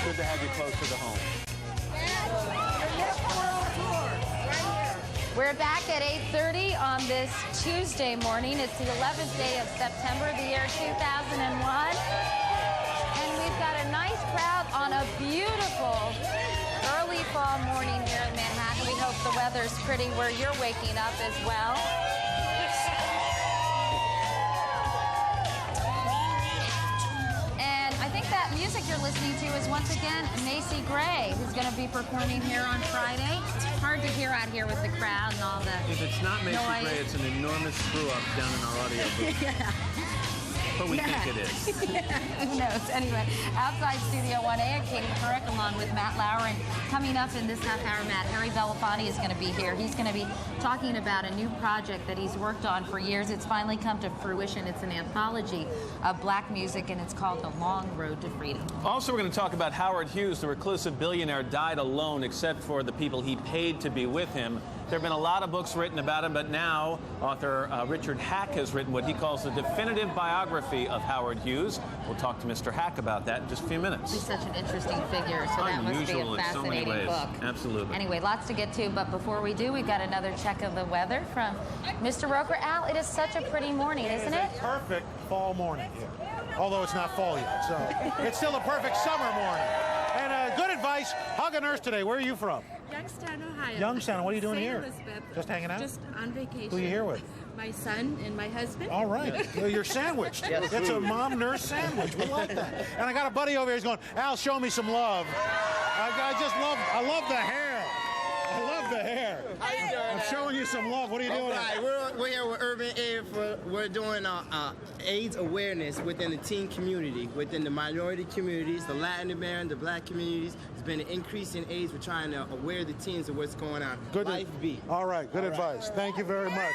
Good to have you closer to home. We're back at 8:30 on this Tuesday morning. It's the 11th day of September, the year 2001. And we've got a nice crowd on a beautiful early fall morning here in Manhattan. We hope the weather's pretty where you're waking up as well. And I think that music you're listening to is once again Macy Gray, who's going to be performing here on Friday. Hard to hear out here with the crowd and all the If it's not Macy noise. Gray, it's an enormous screw-up down in our audio booth. Yeah. But we think it is. Yeah, who knows? Anyway, outside Studio 1A, Katie Couric along with Matt Lauer. And coming up in this half hour, Matt, Harry Belafonte is going to be here. He's going to be talking about a new project that he's worked on for years. It's finally come to fruition. It's an anthology of black music, and it's called The Long Road to Freedom. Also, we're going to talk about Howard Hughes, the reclusive billionaire, died alone except for the people he paid to be with him. There have been a lot of books written about him, but now author Richard Hack has written what he calls the definitive biography of Howard Hughes. We'll talk to Mr. Hack about that in just a few minutes. He's such an interesting figure, so that must be Unusual a in so many fascinating ways. book. Absolutely. Anyway, lots to get to, but before we do, we've got another check of the weather from Mr. Roker. Al, it is such a pretty morning, isn't it? Perfect fall morning here. Although it's not fall yet, so it's still a perfect summer morning. And good advice, hug a nurse today. Where are you from? Youngstown, Ohio. Youngstown. What are you doing St. here? Elizabeth. Just hanging out? Just on vacation. Who are you here with? My son and my husband. All right. Well, you're sandwiched. It's a mom-nurse sandwich. We like that. And I got a buddy over here who's going, Al, show me some love. I love the hair. I love the hair. How you doing? I'm showing you some love. What are you doing? Right. We're here with Urban Aid. We're doing AIDS awareness within the teen community, within the minority communities, the Latin American, the black communities. There's been an increase in AIDS. We're trying to aware the teens of what's going on. Good. Life beat. All right. Good advice. Thank you very much.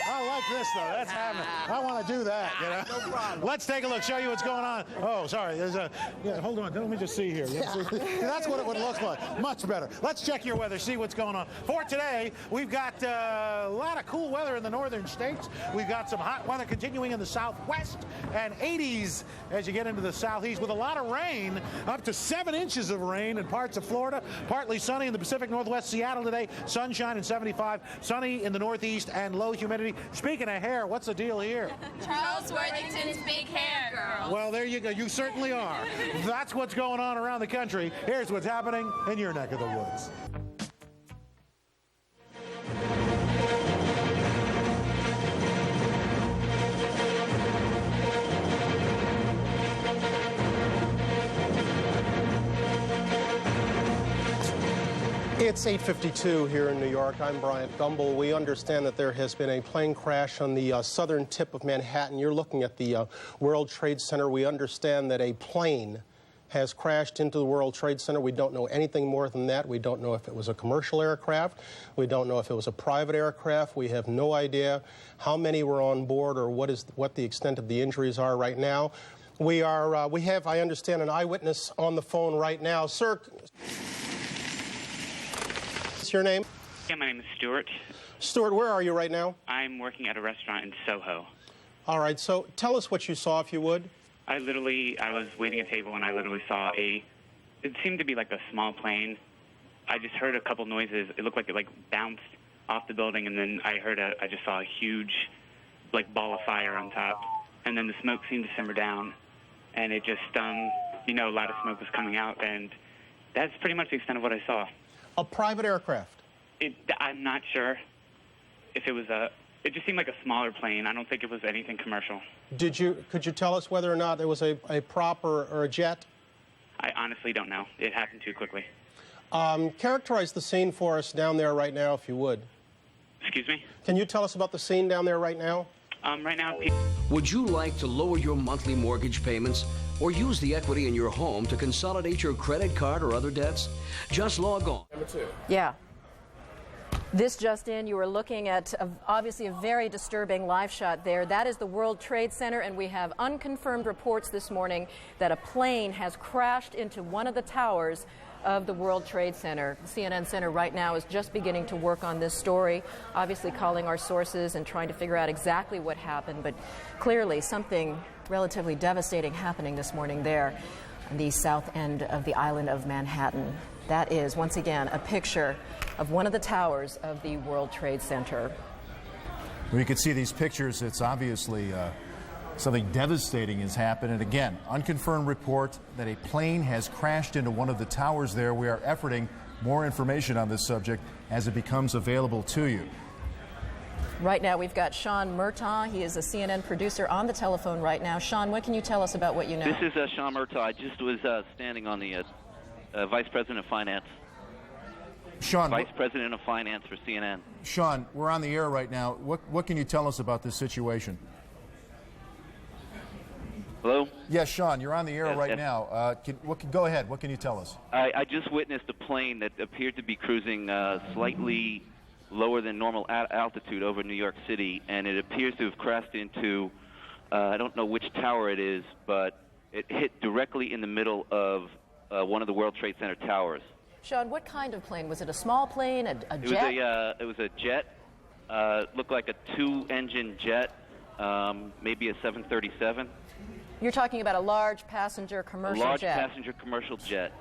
I like this, though. That's happening. I want to do that. You know? No problem. Let's take a look, show you what's going on. Oh, sorry. Hold on. Let me just see here. That's what it would look like. Much better. Let's check your weather, see what's going on. For today, we've got a lot of cool weather in the northern states. We've got some hot weather continuing in the southwest and 80s as you get into the southeast with a lot of rain, up to 7 inches of rain in parts of Florida. Partly sunny in the Pacific Northwest. Seattle today, sunshine and 75. Sunny in the northeast and low humidity. Speaking of hair, what's the deal here? Charles Worthington's big hair, girl. Well, there you go. You certainly are. That's what's going on around the country. Here's what's happening in your neck of the woods. It's 8:52 here in New York. I'm Bryant Gumbel. We understand that there has been a plane crash on the southern tip of Manhattan. You're looking at the World Trade Center. We understand that a plane has crashed into the World Trade Center. We don't know anything more than that. We don't know if it was a commercial aircraft. We don't know if it was a private aircraft. We have no idea how many were on board or what the extent of the injuries are right now. We have, I understand, an eyewitness on the phone right now. Sir, what's your name? Yeah, my name is Stuart. Stuart, where are you right now? I'm working at a restaurant in Soho. All right, so tell us what you saw, if you would. I was waiting at a table and I literally saw it seemed to be like a small plane. I just heard a couple noises. It looked like it bounced off the building, and then I just saw a huge ball of fire on top. And then the smoke seemed to simmer down, and it just, a lot of smoke was coming out, and that's pretty much the extent of what I saw. A private aircraft? I'm not sure if it was it just seemed like a smaller plane. I don't think it was anything commercial. Could you tell us whether or not there was a prop or a jet? I honestly don't know. It happened too quickly. Characterize the scene for us down there right now, if you would. Excuse me? Can you tell us about the scene down there right now? Right now... Would you like to lower your monthly mortgage payments or use the equity in your home to consolidate your credit card or other debts? Just log on. Number 2. Yeah. This just in, you were looking at obviously a very disturbing live shot there. That is the World Trade Center, and we have unconfirmed reports this morning that a plane has crashed into one of the towers of the World Trade Center. The CNN Center right now is just beginning to work on this story, obviously calling our sources and trying to figure out exactly what happened, but clearly something relatively devastating happening this morning there. on the south end of the island of Manhattan. That is, once again, a picture of one of the towers of the World Trade Center. When you can see these pictures, it's obviously something devastating has happened. And again, unconfirmed report that a plane has crashed into one of the towers there. We are efforting more information on this subject as it becomes available to you. Right now, we've got Sean Murtaugh. He is a CNN producer on the telephone right now. Sean, what can you tell us about what you know? This is Sean Murtaugh. I just was standing on the Vice President of Finance. Sean, Vice President of Finance for CNN. Sean, we're on the air right now. What can you tell us about this situation? Hello? Yes, Sean, you're on the air right yes. now. Go ahead. What can you tell us? I just witnessed a plane that appeared to be cruising slightly lower than normal altitude over New York City, and it appears to have crashed into, I don't know which tower it is, but it hit directly in the middle of one of the World Trade Center towers. Sean, what kind of plane? Was it a small plane, a jet? It was a jet. Looked like a two-engine jet, maybe a 737. You're talking about a large passenger commercial jet. A large passenger commercial jet.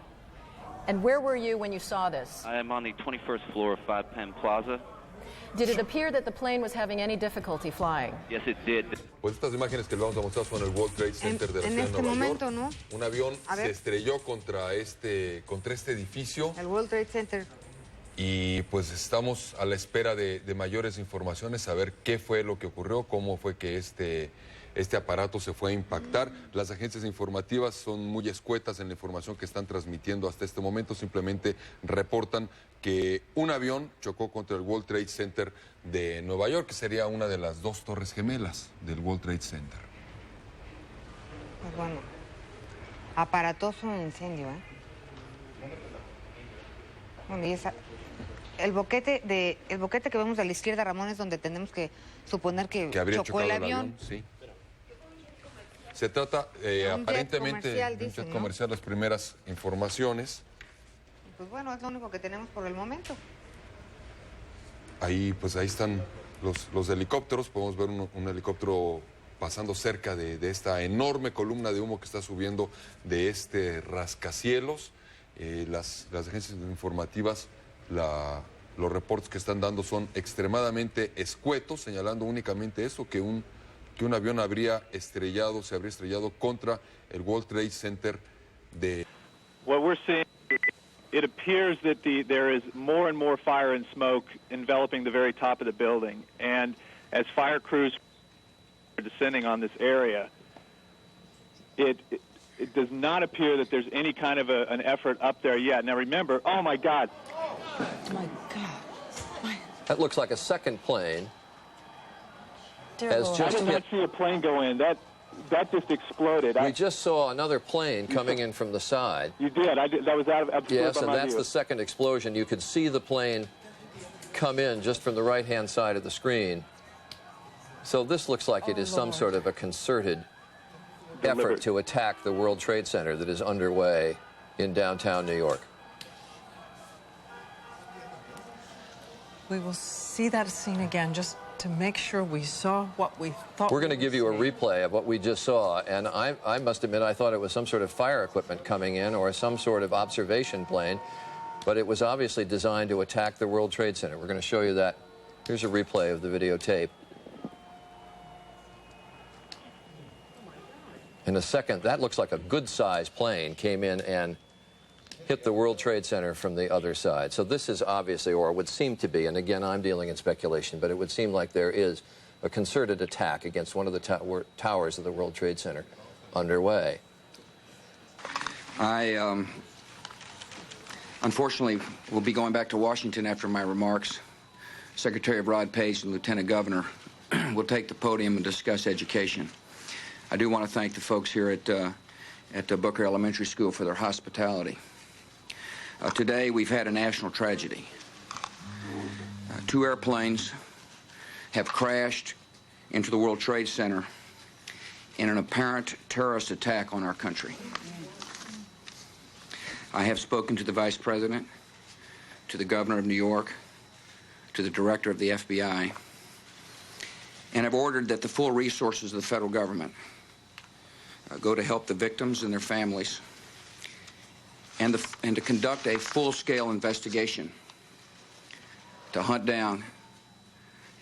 And where were you when you saw this? I am on the 21st floor of 5 Penn Plaza. Did it appear that the plane was having any difficulty flying? Yes, it did. Pues estas imágenes que le vamos a mostrar son el World Trade Center de la ciudad de Nueva York. ¿No? Un avión se estrelló contra este edificio. El World Trade Center. Y pues estamos a la espera de mayores informaciones, saber qué fue lo que ocurrió, cómo fue que este aparato se fue a impactar. Las agencias informativas son muy escuetas en la información que están transmitiendo hasta este momento. Simplemente reportan que un avión chocó contra el World Trade Center de Nueva York, que sería una de las dos torres gemelas del World Trade Center. Pues bueno, aparatoso incendio, ¿eh? Bueno, y el boquete que vemos a la izquierda, Ramón, es donde tenemos que suponer que chocó el avión. Sí. Se trata aparentemente de un jet comercial, las primeras informaciones. Pues bueno, es lo único que tenemos por el momento. Ahí están los helicópteros. Podemos ver un helicóptero pasando cerca de esta enorme columna de humo que está subiendo de este rascacielos. Las agencias informativas, los reportes que están dando son extremadamente escuetos, señalando únicamente eso, que un avión se habría estrellado contra el World Trade Center de... What we're seeing, it appears that there is more and more fire and smoke enveloping the very top of the building. And as fire crews are descending on this area, it does not appear that there's any kind of an effort up there yet. Now remember, oh my God. Oh my God. That looks like a second plane. I did not see a plane go in. That just exploded. We just saw another plane coming in from the side. You did. That was out of yes, and that's the second explosion. You could see the plane come in just from the right-hand side of the screen. So this looks like it is some sort of a concerted effort to attack the World Trade Center that is underway in downtown New York. We will see that scene again just to make sure we saw what we thought. We're going to give you a replay of what we just saw, and I must admit I thought it was some sort of fire equipment coming in or some sort of observation plane, but it was obviously designed to attack the World Trade Center. We're going to show you that. Here's a replay of the videotape. In a second, that looks like a good-sized plane came in and hit the World Trade Center from the other side. So this is obviously, or would seem to be, and again, I'm dealing in speculation, but it would seem like there is a concerted attack against one of the towers of the World Trade Center underway. I, unfortunately, will be going back to Washington after my remarks. Secretary Rod Pace and Lieutenant Governor will take the podium and discuss education. I do want to thank the folks here at Booker Elementary School for their hospitality. Today, we've had a national tragedy. 2 airplanes have crashed into the World Trade Center in an apparent terrorist attack on our country. I have spoken to the Vice President, to the Governor of New York, to the Director of the FBI, and have ordered that the full resources of the federal government go to help the victims and their families and to conduct a full-scale investigation to hunt down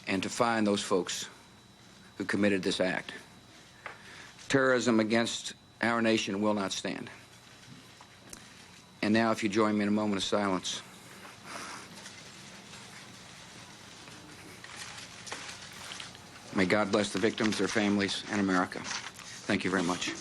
and to find those folks who committed this act. Terrorism against our nation will not stand. And now, if you join me in a moment of silence. May God bless the victims, their families, and America. Thank you very much.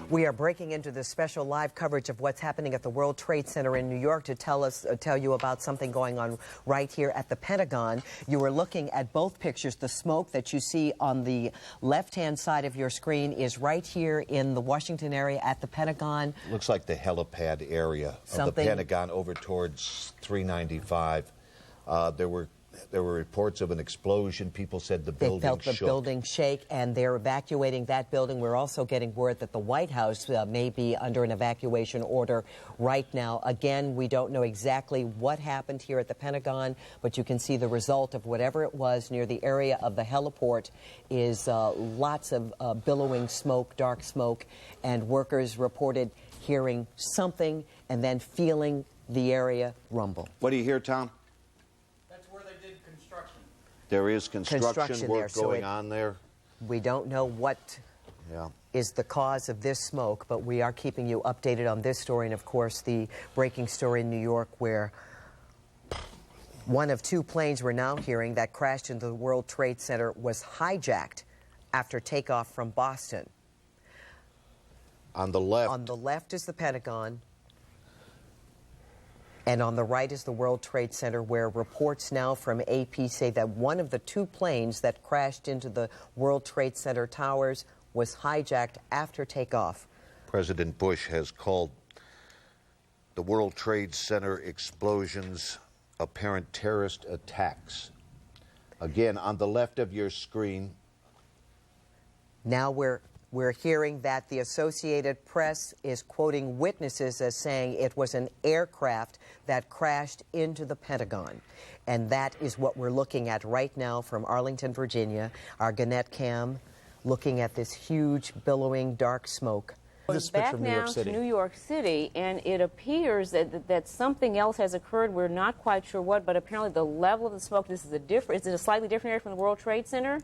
We are breaking into the special live coverage of what's happening at the World Trade Center in New York to tell you about something going on right here at the Pentagon. You are looking at both pictures. The smoke that you see on the left-hand side of your screen is right here in the Washington area at the Pentagon. Looks like the helipad area of the Pentagon over towards 395. There were reports of an explosion. People said the building shook. They felt the building shake, and they're evacuating that building. We're also getting word that the White House may be under an evacuation order right now. Again, we don't know exactly what happened here at the Pentagon, but you can see the result of whatever it was near the area of the heliport is lots of billowing smoke, dark smoke, and workers reported hearing something and then feeling the area rumble. What do you hear, Tom? There is construction work going on there. We don't know what is the cause of this smoke, but we are keeping you updated on this story. And, of course, the breaking story in New York where one of two planes we're now hearing that crashed into the World Trade Center was hijacked after takeoff from Boston. On the left. On the left is the Pentagon. And on the right is the World Trade Center, where reports now from AP say that one of the two planes that crashed into the World Trade Center towers was hijacked after takeoff. President Bush has called the World Trade Center explosions apparent terrorist attacks. Again, on the left of your screen. Now we're hearing that the Associated Press is quoting witnesses as saying it was an aircraft that crashed into the Pentagon. And that is what we're looking at right now from Arlington, Virginia. Our Gannett cam looking at this huge, billowing, dark smoke. We're back now to New York City, and it appears that something else has occurred. We're not quite sure what, but apparently the level of the smoke, is it a slightly different area from the World Trade Center?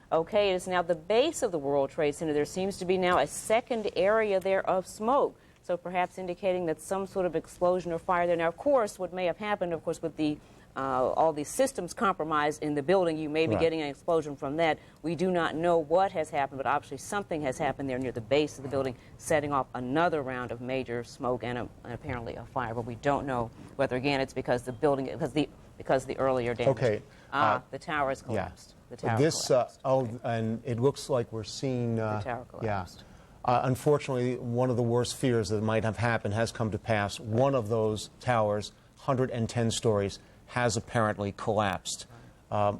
Okay, it is now the base of the World Trade Center. There seems to be now a second area there of smoke, so perhaps indicating that some sort of explosion or fire there. Now, of course, what may have happened, of course, with the all these systems compromised in the building, you may be getting an explosion from that. We do not know what has happened, but obviously something has happened there near the base of the building, setting off another round of major smoke and apparently a fire. But we don't know whether, again, it's because the building, because the earlier damage. Okay. The tower has collapsed. Yeah. The tower collapsed. And it looks like we're seeing. The tower collapsed. Unfortunately, one of the worst fears that might have happened has come to pass. One of those towers, 110 stories, has apparently collapsed.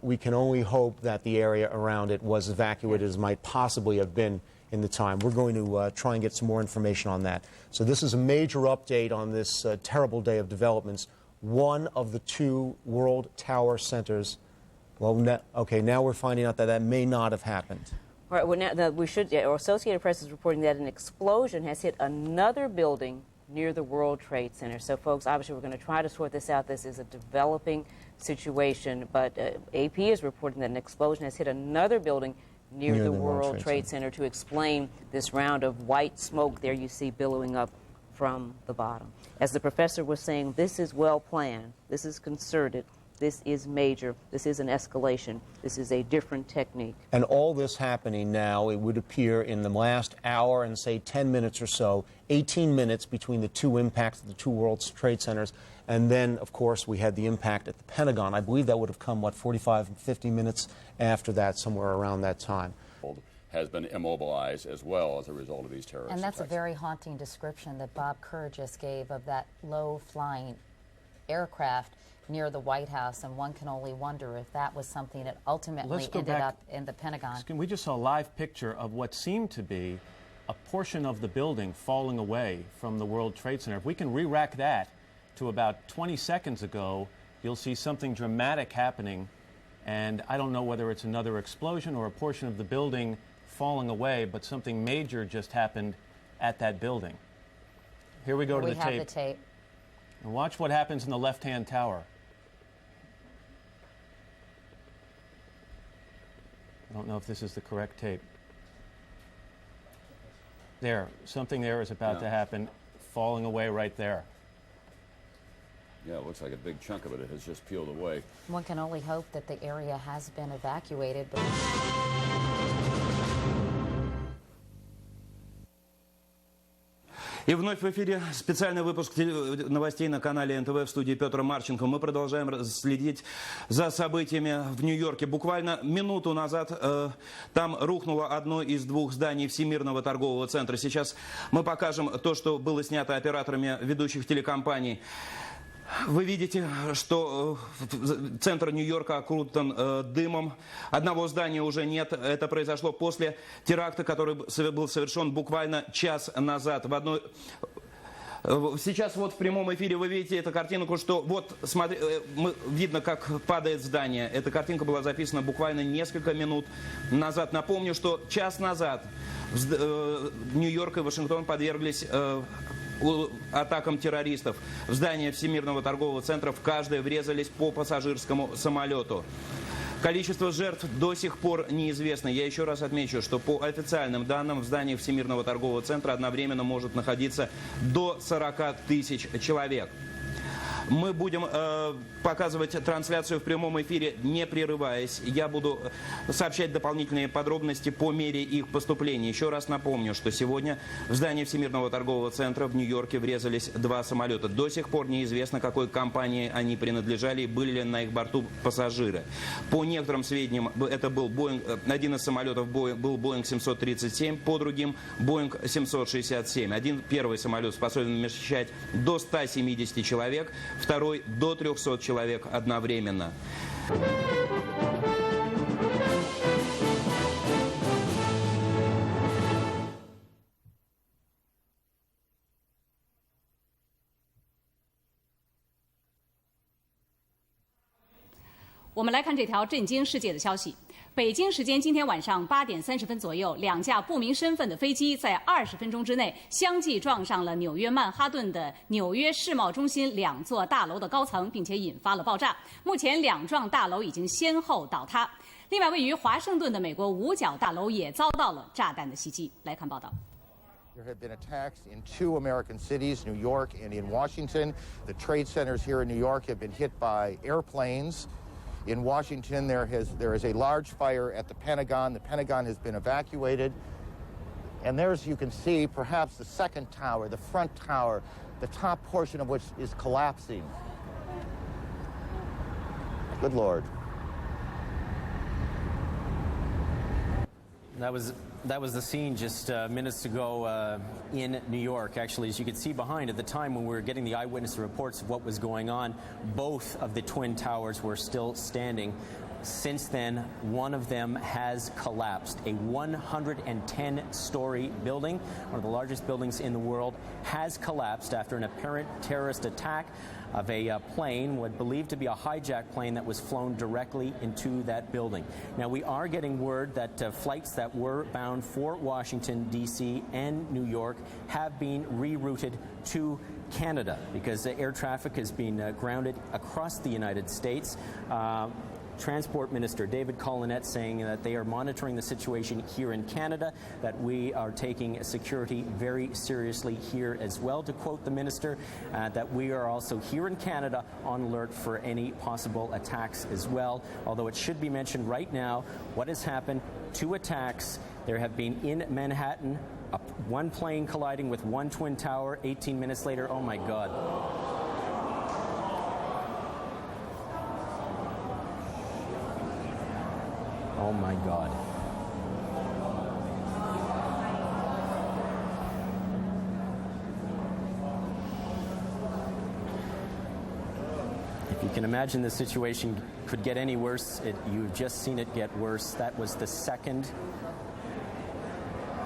We can only hope that the area around it was evacuated as might possibly have been in the time. We're going to try and get some more information on that. So this is a major update on this terrible day of developments. One of the two World Tower Centers, well, now we're finding out that may not have happened. All right, well, now, Associated Press is reporting that an explosion has hit another building near the World Trade Center. So, folks, obviously we're going to try to sort this out. This is a developing situation, but AP is reporting that an explosion has hit another building near the World Trade Center to explain this round of white smoke there you see billowing up from the bottom. As the professor was saying, this is well planned, this is concerted, this is major, this is an escalation, this is a different technique. And all this happening now, it would appear in the last hour and say 10 minutes or so, 18 minutes between the two impacts of the two World Trade Centers. And then, of course, we had the impact at the Pentagon. I believe that would have come, 45 and 50 minutes after that, somewhere around that time. Has been immobilized as well as a result of these terrorist And that's attacks. a very haunting description that Bob Kerr just gave of that low-flying aircraft near the White House, and one can only wonder if that was something that ultimately ended up in the Pentagon. We just saw a live picture of what seemed to be a portion of the building falling away from the World Trade Center. If we can re-rack that to about 20 seconds ago, you'll see something dramatic happening And I don't know whether it's another explosion or a portion of the building falling away, but something major just happened at that building. Here we go to the tape. We have the tape. And watch what happens in the left-hand tower. I don't know if this is the correct tape. There, something there is about to happen, falling away right there. Yeah, it looks like a big chunk of it has just peeled away. One can only hope that the area has been evacuated. И вновь в эфире специальный выпуск новостей на канале НТВ, в студии Петр Марченко. Мы продолжаем следить за событиями в Нью-Йорке. Буквально минуту назад там рухнуло одно из двух зданий Всемирного торгового центра. Сейчас мы покажем то, что было снято операторами ведущих телекомпаний. Вы видите, что центр Нью-Йорка окутан дымом. Одного здания уже нет. Это произошло после теракта, который был совершен буквально час назад. Сейчас вот в прямом эфире вы видите эту картинку, что вот видно, как падает здание. Эта картинка была записана буквально несколько минут назад. Напомню, что час назад Нью-Йорк и Вашингтон подверглись атакам террористов. В здание Всемирного торгового центра в каждое врезались по пассажирскому самолету. Количество жертв до сих пор неизвестно. Я еще раз отмечу, что по официальным данным в здании Всемирного торгового центра одновременно может находиться до 40 тысяч человек. Мы будем показывать трансляцию в прямом эфире, не прерываясь. Я буду сообщать дополнительные подробности по мере их поступления. Еще раз напомню, что сегодня в здание Всемирного торгового центра в Нью-Йорке врезались два самолета. До сих пор неизвестно, какой компании они принадлежали и были ли на их борту пассажиры. По некоторым сведениям, это был один из самолетов был Boeing 737, по другим Boeing 767. Первый самолет способен вмещать до 170 человек, второй до 300 человек одновременно.我们来看这条震惊世界的消息。北京时间今天晚上8点30分左右，两架不明身份的飞机在20分钟之内相继撞上了纽约曼哈顿的纽约世贸中心2座大楼的高层，并且引发了爆炸。目前2幢大楼已经先后倒塌。另外，位于华盛顿的美国五角大楼也遭到了炸弹的袭击。来看报道。 There have been attacks in 2 American cities, New York and in Washington. The trade centers here in New York have been hit by airplanes. In Washington, there is a large fire at the Pentagon. The Pentagon has been evacuated. And there's, you can see, perhaps the second tower, the front tower, the top portion of which is collapsing. Good Lord. That was the scene just minutes ago in New York. Actually, as you can see behind, at the time when we were getting the eyewitness reports of what was going on, both of the twin towers were still standing. Since then, one of them has collapsed. A 110-story building, one of the largest buildings in the world, has collapsed after an apparent terrorist attack of a plane, what believed to be a hijacked plane that was flown directly into that building. Now, we are getting word that flights that were bound for Washington, D.C. and New York have been rerouted to Canada because air traffic has been grounded across the United States. Transport Minister David Collinette saying that they are monitoring the situation here in Canada, that we are taking security very seriously here as well. To quote the minister, that we are also here in Canada on alert for any possible attacks as well. Although it should be mentioned right now what has happened, 2 attacks. There have been in Manhattan, one plane colliding with one twin tower. 18 minutes later, oh my God. Oh my God. If you can imagine the situation could get any worse, you've just seen it get worse. That was the second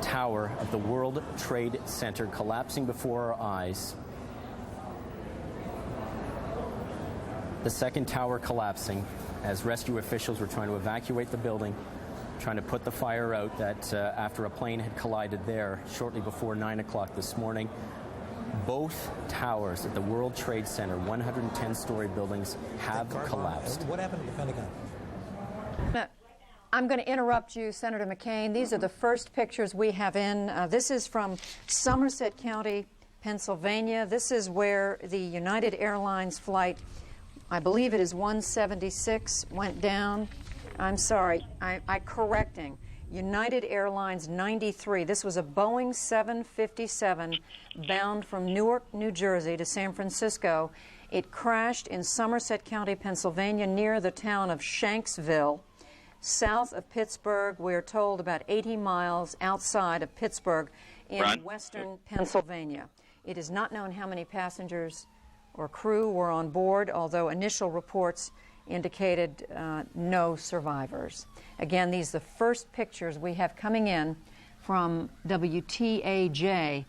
tower of the World Trade Center collapsing before our eyes. The second tower collapsing. as rescue officials were trying to evacuate the building, trying to put the fire out, that after a plane had collided there shortly before 9 o'clock this morning. Both towers at the World Trade Center, 110-story buildings, have collapsed. What happened to the Pentagon? I'm going to interrupt you, Senator McCain. These are the first pictures we have in. This is from Somerset County, Pennsylvania. This is where the United Airlines flight, I believe it is 176, went down. I'm sorry, I'm correcting. United Airlines 93. This was a Boeing 757 bound from Newark, New Jersey to San Francisco. It crashed in Somerset County, Pennsylvania, near the town of Shanksville, south of Pittsburgh. We're told about 80 miles outside of Pittsburgh in western Pennsylvania. It is not known how many passengers or crew were on board, although initial reports indicated no survivors. Again, these are the first pictures we have coming in from WTAJ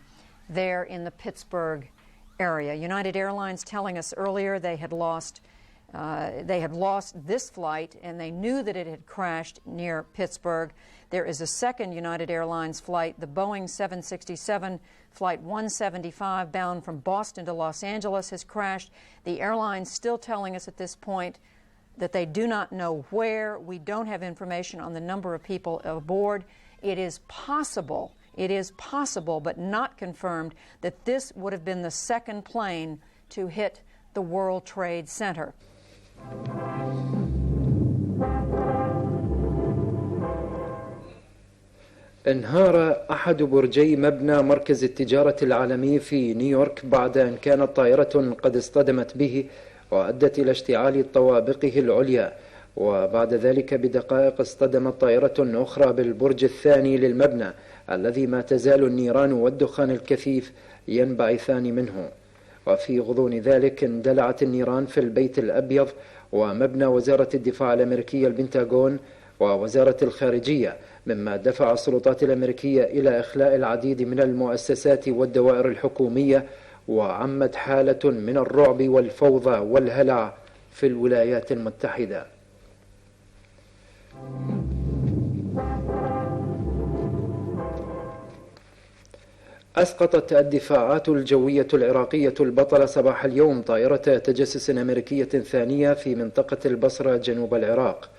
there in the Pittsburgh area. United Airlines telling us earlier they had lost this flight, and they knew that it had crashed near Pittsburgh. There is a second United Airlines flight, the Boeing 767 Flight 175, bound from Boston to Los Angeles, has crashed. The airline's still telling us at this point that they do not know where. We don't have information on the number of people aboard. It is possible, but not confirmed, that this would have been the second plane to hit the World Trade Center. انهار أحد برجي مبنى مركز التجارة العالمي في نيويورك بعد أن كانت طائرة قد اصطدمت به وأدت إلى اشتعال طوابقه العليا، وبعد ذلك بدقائق اصطدمت طائرة أخرى بالبرج الثاني للمبنى الذي ما تزال النيران والدخان الكثيف ينبعثان منه. وفي غضون ذلك اندلعت النيران في البيت الأبيض ومبنى وزارة الدفاع الأمريكية البنتاغون ووزارة الخارجية، مما دفع السلطات الأمريكية إلى إخلاء العديد من المؤسسات والدوائر الحكومية، وعمت حالة من الرعب والفوضى والهلع في الولايات المتحدة. أسقطت الدفاعات الجوية العراقية البطلة صباح اليوم طائرة تجسس أمريكية ثانية في منطقة البصرة جنوب العراق.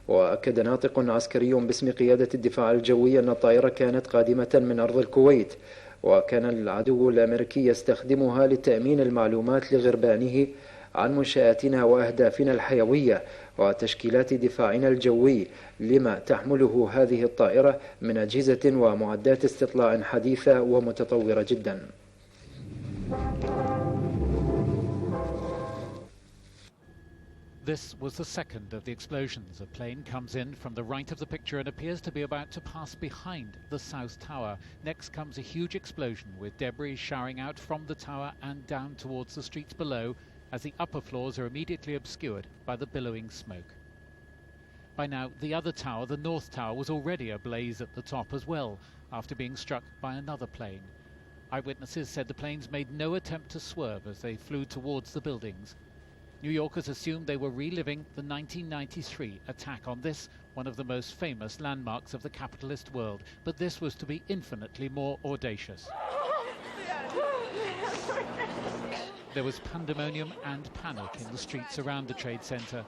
وأكد ناطق عسكري باسم قيادة الدفاع الجوي أن الطائرة كانت قادمة من أرض الكويت، وكان العدو الأمريكي يستخدمها لتأمين المعلومات لغربانه عن منشآتنا وأهدافنا الحيوية وتشكيلات دفاعنا الجوي، لما تحمله هذه الطائرة من أجهزة ومعدات استطلاع حديثة ومتطورة جدا. This was the second of the explosions. A plane comes in from the right of the picture and appears to be about to pass behind the South Tower. Next comes a huge explosion with debris showering out from the tower and down towards the streets below, as the upper floors are immediately obscured by the billowing smoke. By now, the other tower, the North Tower, was already ablaze at the top as well, after being struck by another plane. Eyewitnesses said the planes made no attempt to swerve as they flew towards the buildings. New Yorkers assumed they were reliving the 1993 attack on this, one of the most famous landmarks of the capitalist world. But this was to be infinitely more audacious. There was pandemonium and panic in the streets around the Trade Center.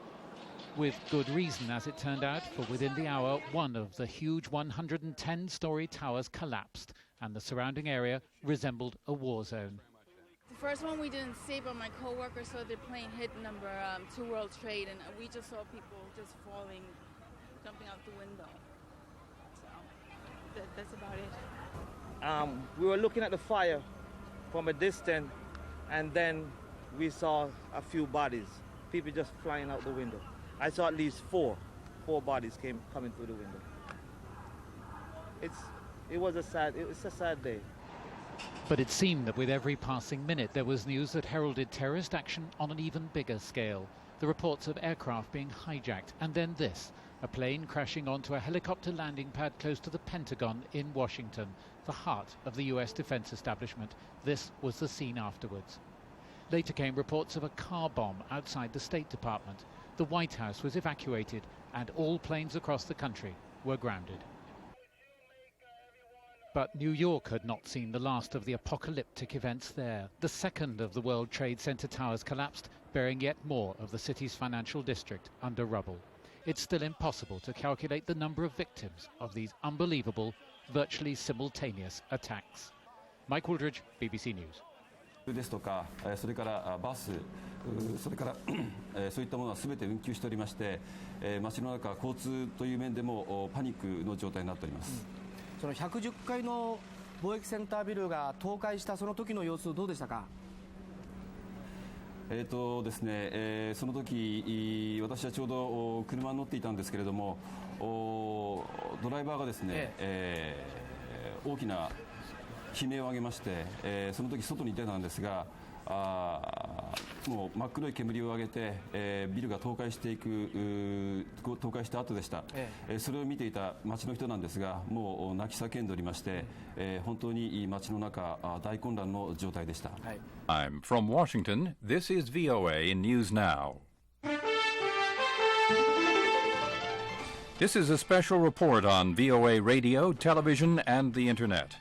With good reason, as it turned out, for within the hour, one of the huge 110-story towers collapsed, and the surrounding area resembled a war zone. The first one we didn't see, but my co-worker saw the plane hit number 2 World Trade, and we just saw people just falling, jumping out the window. So that's about it. We were looking at the fire from a distance, and then we saw a few bodies, people just flying out the window. I saw at least four bodies coming through the window. It's a sad day. But it seemed that with every passing minute there was news that heralded terrorist action on an even bigger scale. The reports of aircraft being hijacked, and then this, a plane crashing onto a helicopter landing pad close to the Pentagon in Washington, the heart of the US defense establishment. This was the scene afterwards. Later came reports of a car bomb outside the State Department. the White House was evacuated and all planes across the country were grounded. But New York had not seen the last of the apocalyptic events there. The second of the World Trade Center towers collapsed, burying yet more of the city's financial district under rubble. It's still impossible to calculate the number of victims of these unbelievable, virtually simultaneous attacks. Mike Wooldridge, BBC News. ですとか、それからバス、それからそういったものは全て運休しておりまして、街の中交通という面でもパニックの状態になっております。その110階の貿易センタービルが倒壊したその時の様子どうでしたか。ですね、その時私はちょうど車に乗っていたんですけれども、ドライバーがですね、大きな悲鳴を上げまして、その時外に出たんですが、もう真っ黒い煙を上げて、ビルが倒壊していく倒壊した後でした、それを見ていた街の人なんですが、もう泣き叫んでおりまして、本当に街の中大混乱の状態でした。I'm from Washington. This is VOA News Now. This is a special report on VOA radio, television, and the Internet.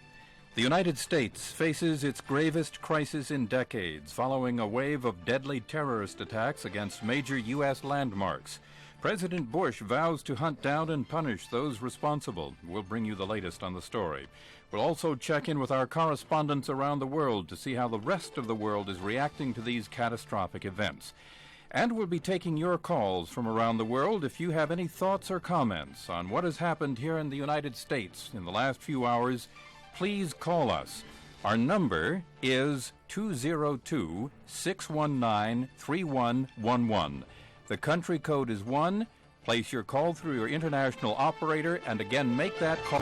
The United States faces its gravest crisis in decades following a wave of deadly terrorist attacks against major U.S. landmarks. President Bush vows to hunt down and punish those responsible. We'll bring you the latest on the story. We'll also check in with our correspondents around the world to see how the rest of the world is reacting to these catastrophic events. And we'll be taking your calls from around the world if you have any thoughts or comments on what has happened here in the United States in the last few hours. Please call us. Our number is 202-619-3111. The country code is 1. Place your call through your international operator and again make that call.